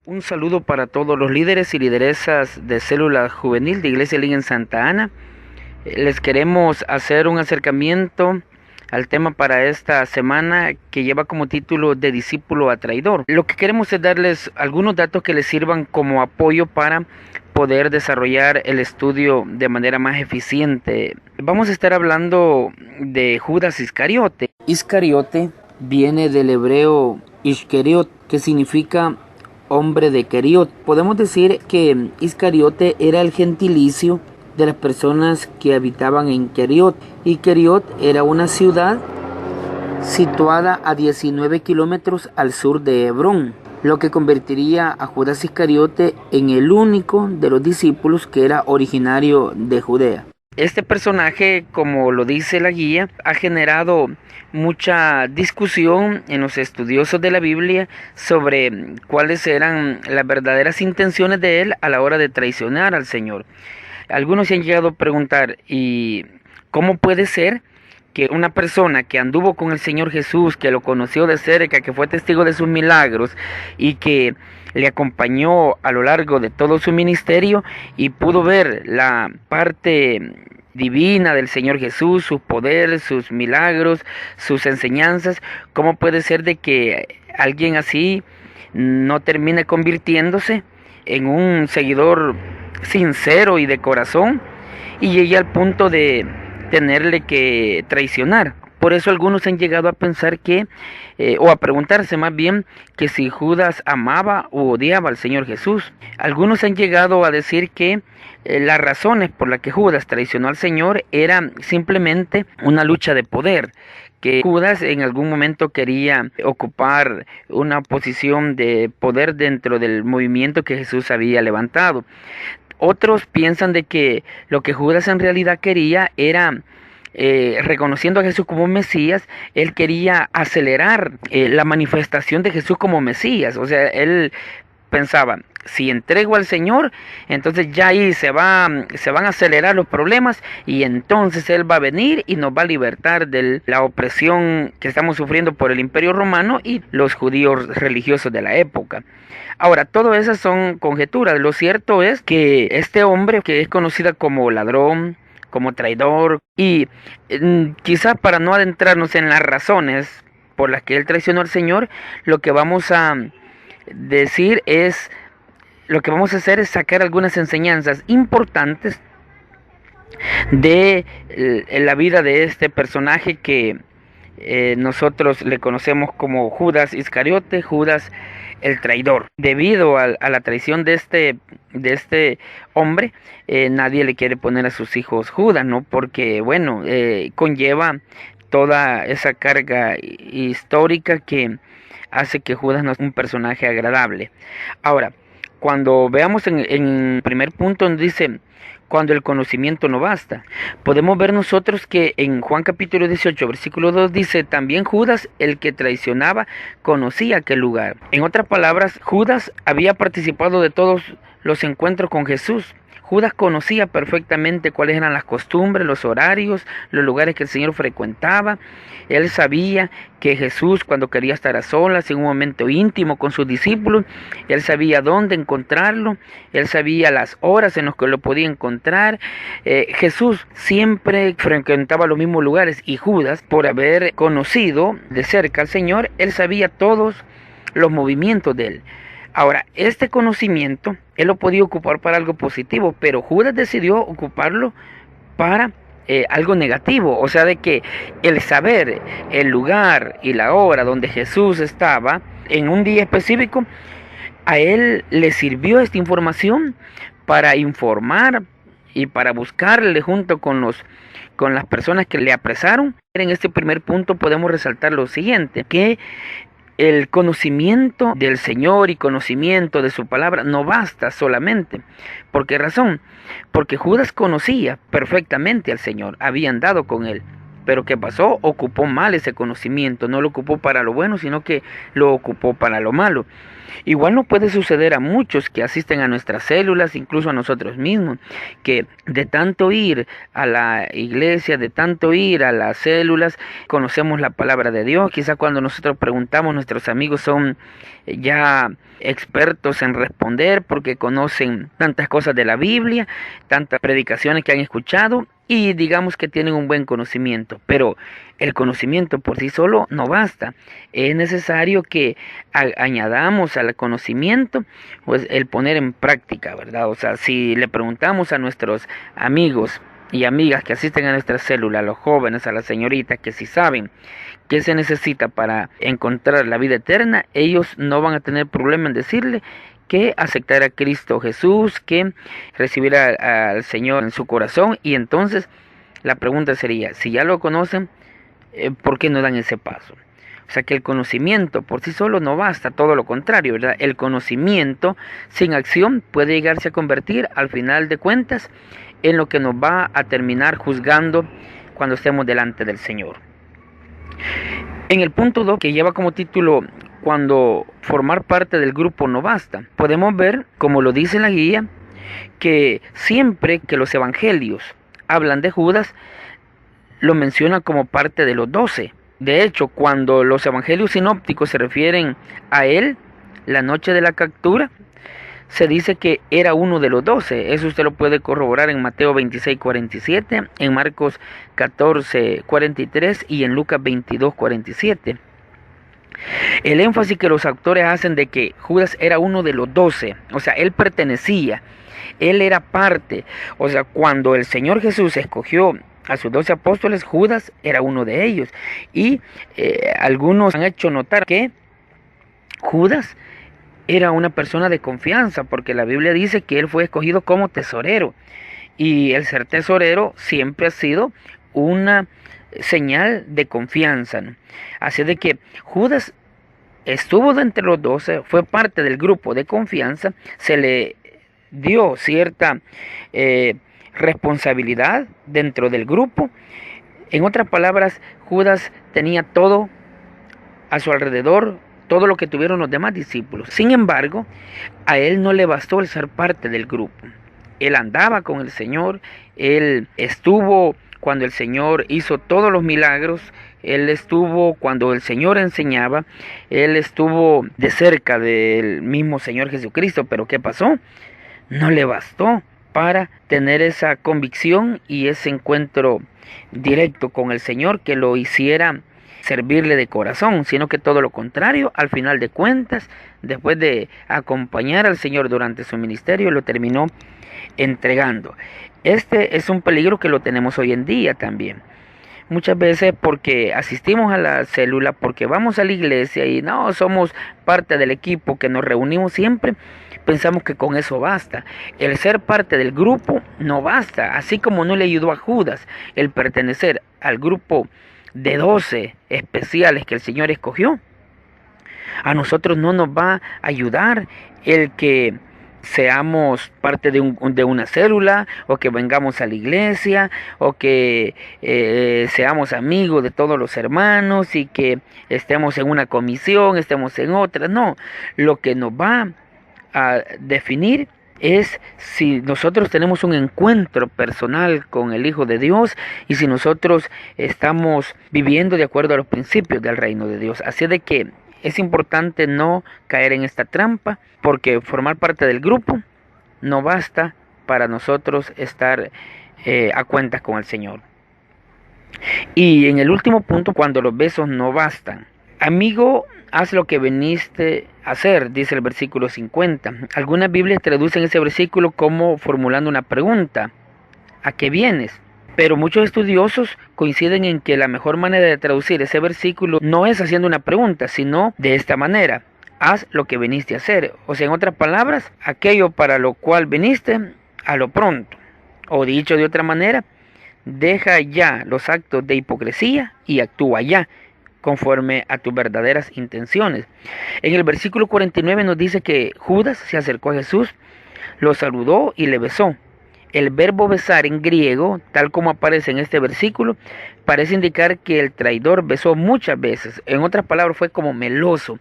Un saludo para todos los líderes y lideresas de Célula Juvenil de Iglesia Liga en Santa Ana. Les queremos hacer un acercamiento al tema para esta semana que lleva como título de discípulo a traidor. Lo que queremos es darles algunos datos que les sirvan como apoyo para poder desarrollar el estudio de manera más eficiente. Vamos a estar hablando de Judas Iscariote. Iscariote viene del hebreo Ishkeriot, que significa hombre de Keriot. Podemos decir que Iscariote era el gentilicio de las personas que habitaban en Keriot, y Keriot era una ciudad situada a 19 kilómetros al sur de Hebrón, lo que convertiría a Judas Iscariote en el único de los discípulos que era originario de Judea. Este personaje, como lo dice la guía, ha generado mucha discusión en los estudiosos de la Biblia sobre cuáles eran las verdaderas intenciones de él a la hora de traicionar al Señor. Algunos se han llegado a preguntar, ¿y cómo puede ser que una persona que anduvo con el Señor Jesús, que lo conoció de cerca, que fue testigo de sus milagros y que le acompañó a lo largo de todo su ministerio y pudo ver la parte divina del Señor Jesús, sus poderes, sus milagros, sus enseñanzas, cómo puede ser de que alguien así no termine convirtiéndose en un seguidor sincero y de corazón y llegue al punto de tenerle que traicionar? Por eso algunos han llegado a pensar que, o a preguntarse más bien, que si Judas amaba o odiaba al Señor Jesús. Algunos han llegado a decir que las razones por las que Judas traicionó al Señor era simplemente una lucha de poder, que Judas en algún momento quería ocupar una posición de poder dentro del movimiento que Jesús había levantado. Otros piensan de que lo que Judas en realidad quería era, reconociendo a Jesús como Mesías, él quería acelerar la manifestación de Jesús como Mesías. O sea, él pensaba, si entrego al Señor, entonces ya ahí se van a acelerar los problemas y entonces Él va a venir y nos va a libertar de la opresión que estamos sufriendo por el Imperio Romano y los judíos religiosos de la época. Ahora, todas esas son conjeturas. Lo cierto es que este hombre, que es conocido como ladrón, como traidor, y quizás para no adentrarnos en las razones por las que él traicionó al Señor, lo que vamos a hacer es sacar algunas enseñanzas importantes de la vida de este personaje que nosotros le conocemos como Judas Iscariote, Judas el traidor. Debido a la traición de este hombre, nadie le quiere poner a sus hijos Judas, ¿no? Porque, bueno, conlleva toda esa carga histórica que hace que Judas no sea un personaje agradable. Ahora, cuando veamos en primer punto donde dice, cuando el conocimiento no basta, podemos ver nosotros que en Juan capítulo 18, versículo 2 dice, también Judas, el que traicionaba, conocía aquel lugar. En otras palabras, Judas había participado de todos los encuentros con Jesús. Judas conocía perfectamente cuáles eran las costumbres, los horarios, los lugares que el Señor frecuentaba. Él sabía que Jesús, cuando quería estar a solas, en un momento íntimo con sus discípulos, él sabía dónde encontrarlo, él sabía las horas en las que lo podía encontrar. Jesús siempre frecuentaba los mismos lugares y Judas, por haber conocido de cerca al Señor, él sabía todos los movimientos de él. Ahora, este conocimiento, él lo podía ocupar para algo positivo, pero Judas decidió ocuparlo para algo negativo. O sea, de que el saber el lugar y la hora donde Jesús estaba en un día específico, a él le sirvió esta información para informar y para buscarle junto con las personas que le apresaron. En este primer punto podemos resaltar lo siguiente, que el conocimiento del Señor y conocimiento de su palabra no basta solamente. ¿Por qué razón? Porque Judas conocía perfectamente al Señor, había andado con él. Pero ¿qué pasó? Ocupó mal ese conocimiento, no lo ocupó para lo bueno, sino que lo ocupó para lo malo. Igual nos puede suceder a muchos que asisten a nuestras células, incluso a nosotros mismos, que de tanto ir a la iglesia, de tanto ir a las células, conocemos la palabra de Dios. Quizá cuando nosotros preguntamos, nuestros amigos son ya expertos en responder porque conocen tantas cosas de la Biblia, tantas predicaciones que han escuchado y digamos que tienen un buen conocimiento, pero el conocimiento por sí solo no basta. Es necesario que añadamos al conocimiento pues el poner en práctica, ¿verdad? O sea, si le preguntamos a nuestros amigos y amigas que asisten a nuestra célula, a los jóvenes, a las señoritas, que si saben qué se necesita para encontrar la vida eterna, ellos no van a tener problema en decirle que aceptar a Cristo Jesús, que recibir al Señor en su corazón. Y entonces la pregunta sería, si ya lo conocen, ¿por qué no dan ese paso? O sea que el conocimiento por sí solo no basta, todo lo contrario, ¿verdad? El conocimiento sin acción puede llegarse a convertir, al final de cuentas, en lo que nos va a terminar juzgando cuando estemos delante del Señor. En el punto 2, que lleva como título cuando formar parte del grupo no basta, podemos ver, como lo dice la guía, que siempre que los evangelios hablan de Judas, lo mencionan como parte de los 12. De hecho, cuando los evangelios sinópticos se refieren a él, la noche de la captura, se dice que era uno de los 12. Eso usted lo puede corroborar en Mateo 26:47, en Marcos 14:43 y en Lucas 22:47. El énfasis que los autores hacen de que Judas era uno de los 12, o sea, él pertenecía, él era parte. O sea, cuando el Señor Jesús escogió a sus 12 apóstoles, Judas era uno de ellos. Y algunos han hecho notar que Judas era una persona de confianza, porque la Biblia dice que él fue escogido como tesorero. Y el ser tesorero siempre ha sido una señal de confianza, ¿no? Así de que Judas estuvo de entre los 12, fue parte del grupo de confianza, se le dio cierta responsabilidad dentro del grupo. En otras palabras, Judas tenía todo a su alrededor, todo lo que tuvieron los demás discípulos. Sin embargo, a él no le bastó el ser parte del grupo. Él andaba con el Señor, él estuvo cuando el Señor hizo todos los milagros, él estuvo cuando el Señor enseñaba, él estuvo de cerca del mismo Señor Jesucristo, pero ¿qué pasó? No le bastó para tener esa convicción y ese encuentro directo con el Señor que lo hiciera servirle de corazón, sino que todo lo contrario, al final de cuentas, después de acompañar al Señor durante su ministerio, lo terminó entregando. Este es un peligro que lo tenemos hoy en día también. Muchas veces porque asistimos a la célula, porque vamos a la iglesia y no somos parte del equipo que nos reunimos siempre, pensamos que con eso basta. El ser parte del grupo no basta, así como no le ayudó a Judas el pertenecer al grupo de 12 especiales que el Señor escogió. A nosotros no nos va a ayudar el que seamos parte de una célula, o que vengamos a la iglesia, o que seamos amigos de todos los hermanos y que estemos en una comisión, estemos en otra. No, lo que nos va a definir es si nosotros tenemos un encuentro personal con el Hijo de Dios y si nosotros estamos viviendo de acuerdo a los principios del reino de Dios. Así de que es importante no caer en esta trampa, porque formar parte del grupo no basta para nosotros estar a cuentas con el Señor. Y en el último punto, cuando los besos no bastan. Amigo, haz lo que viniste a hacer, dice el versículo 50. Algunas Biblias traducen ese versículo como formulando una pregunta: ¿a qué vienes? Pero muchos estudiosos coinciden en que la mejor manera de traducir ese versículo no es haciendo una pregunta, sino de esta manera: haz lo que viniste a hacer. O sea, en otras palabras, aquello para lo cual viniste, a lo pronto. O dicho de otra manera, deja ya los actos de hipocresía y actúa ya conforme a tus verdaderas intenciones. En el versículo 49 nos dice que Judas se acercó a Jesús, lo saludó y le besó. El verbo besar en griego, tal como aparece en este versículo, parece indicar que el traidor besó muchas veces. En otras palabras, fue como meloso.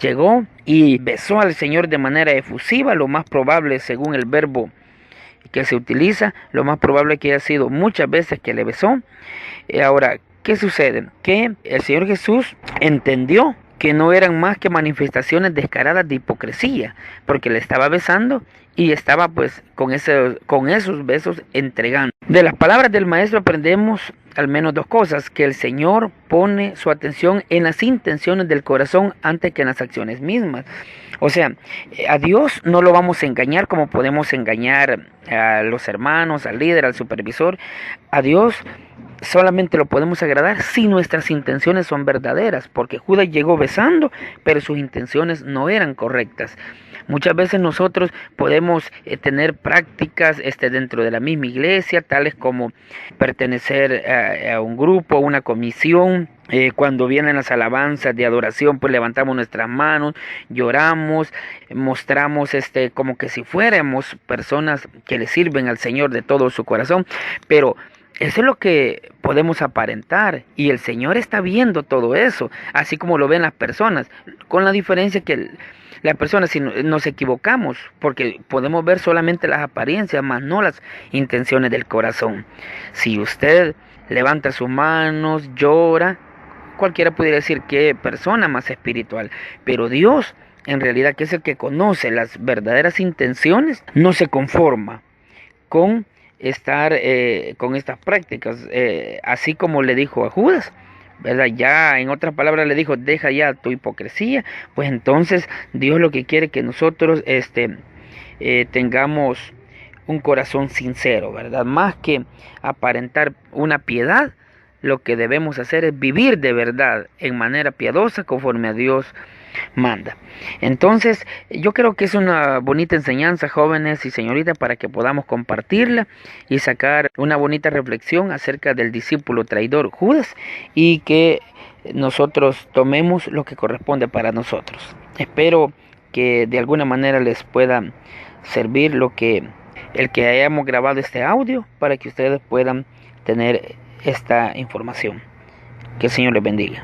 Llegó y besó al Señor de manera efusiva. Lo más probable, según el verbo que se utiliza, lo más probable es que haya sido muchas veces que le besó. Ahora, ¿qué sucede? Que el Señor Jesús entendió que no eran más que manifestaciones descaradas de hipocresía, porque le estaba besando y estaba pues con esos besos entregando. De las palabras del maestro aprendemos al menos dos cosas: que el Señor pone su atención en las intenciones del corazón antes que en las acciones mismas. O sea, a Dios no lo vamos a engañar como podemos engañar a los hermanos, al líder, al supervisor. A Dios solamente lo podemos agradar si nuestras intenciones son verdaderas, porque Judas llegó besando, pero sus intenciones no eran correctas. Muchas veces nosotros podemos tener prácticas dentro de la misma iglesia, tales como pertenecer a un grupo, a una comisión. Cuando vienen las alabanzas de adoración, pues levantamos nuestras manos, lloramos, mostramos como que si fuéramos personas que le sirven al Señor de todo su corazón, pero eso es lo que podemos aparentar, y el Señor está viendo todo eso, así como lo ven las personas, con la diferencia que las personas, si nos equivocamos, porque podemos ver solamente las apariencias, más no las intenciones del corazón. Si usted levanta sus manos, llora, cualquiera pudiera decir que persona más espiritual, pero Dios, en realidad, que es el que conoce las verdaderas intenciones, no se conforma con estar con estas prácticas, así como le dijo a Judas, ¿verdad? Ya en otras palabras le dijo: deja ya tu hipocresía. Pues entonces Dios lo que quiere que nosotros tengamos un corazón sincero, ¿verdad? Más que aparentar una piedad, lo que debemos hacer es vivir de verdad en manera piadosa conforme a Dios manda. Entonces, yo creo que es una bonita enseñanza, jóvenes y señoritas, para que podamos compartirla y sacar una bonita reflexión acerca del discípulo traidor Judas, y que nosotros tomemos lo que corresponde para nosotros. Espero que de alguna manera les pueda servir el que hayamos grabado este audio, para que ustedes puedan tener esta información. Que el Señor les bendiga.